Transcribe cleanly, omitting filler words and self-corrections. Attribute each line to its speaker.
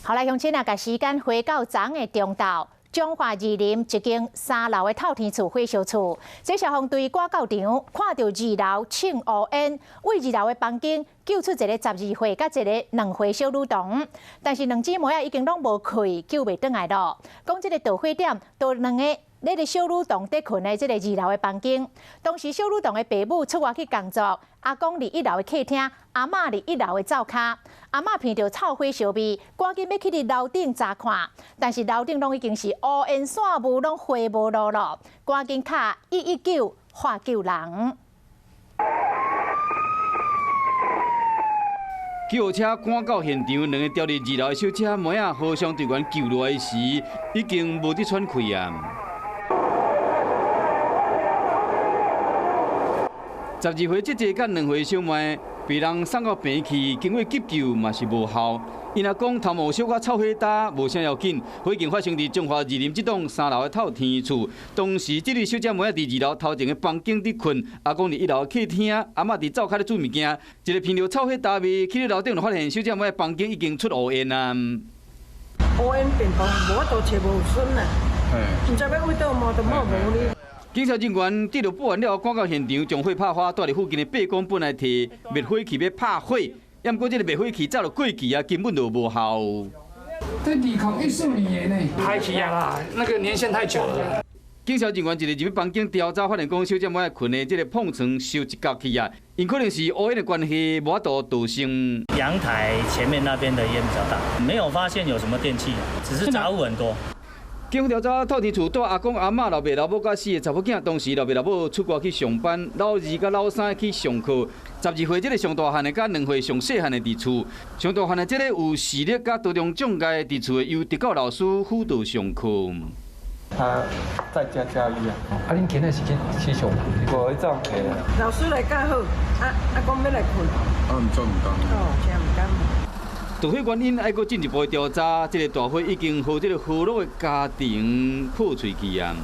Speaker 1: 后来乡亲啊，把时间回到昨的中昼，彰化二林一间3楼的透天厝火烧厝，这消防队赶到场，看到2楼庆乌烟，为2楼的房间救出一个12岁甲一个2岁小女童，但是2姊妹啊已经拢无气，救袂倒来咯。讲这个导火点，都2个。那个小女童在困的这个2楼的房间，当时小女童的爸母出外去工作，阿公伫1楼的客厅，阿嬷伫1楼的灶骹。阿嬷闻到臭火烧味，赶紧要去伫楼顶查看，但是楼顶拢已经是乌烟散雾，拢灰无路了，赶紧敲119化救人。
Speaker 2: 救护车赶到现场，2个掉入2楼的小姐妹仔，互相队员救落来时，已经无得喘气啊。12岁姐姐甲2岁小妹被人送到病去，经过急救嘛是无效。因阿公头毛小可臭火打，无啥要紧。火警发生伫彰化二林这栋3楼的透天厝，当时这个小姐妹仔伫2楼头前的房间伫困，阿公伫1楼的客厅，阿嬷伫灶骹咧煮物件。一个闻到臭火大味，去到楼顶就发现小姐妹的房间已经出乌烟啊！
Speaker 3: 乌烟遍布，无法度找无孙啊！唔知要为倒毛都冇无哩。
Speaker 2: 警察人员得到报案了后，赶到现场，将火拍花，带伫附近的八公本来摕灭火器要拍火，要不过这个灭火器早就过期啊，根本就无效。
Speaker 4: 这2014年呢，排期啊啦，那个年限太久了。
Speaker 2: 警察人员一个入去房间调查，发现讲小姐妹困的这个碰床烧一角去啊，因可能是乌烟的关系，无法度逃生。
Speaker 5: 阳台前面那边的烟比较大，没有发现有什么电器，只是杂物很多。
Speaker 2: 经调查，透天厝带阿公阿嬷、老爸老母甲4个查某囝，当时老爸老母出国去上班，老2甲老3去上课。12岁这个上大汉的，甲2岁上细汉的伫厝。上大汉的这个有视力甲多重障碍，伫厝的由特教老师辅导上课。
Speaker 6: 他在家教育啊。
Speaker 4: 啊，恁今日是去上课？
Speaker 6: 无去上课啊。
Speaker 3: 老师来教好，阿公要来困。
Speaker 6: 唔做唔当。
Speaker 3: 哦，真唔甘。
Speaker 2: 大火原因还阁进一步调查，这个大火已经和这个和乐的家庭破碎去啊。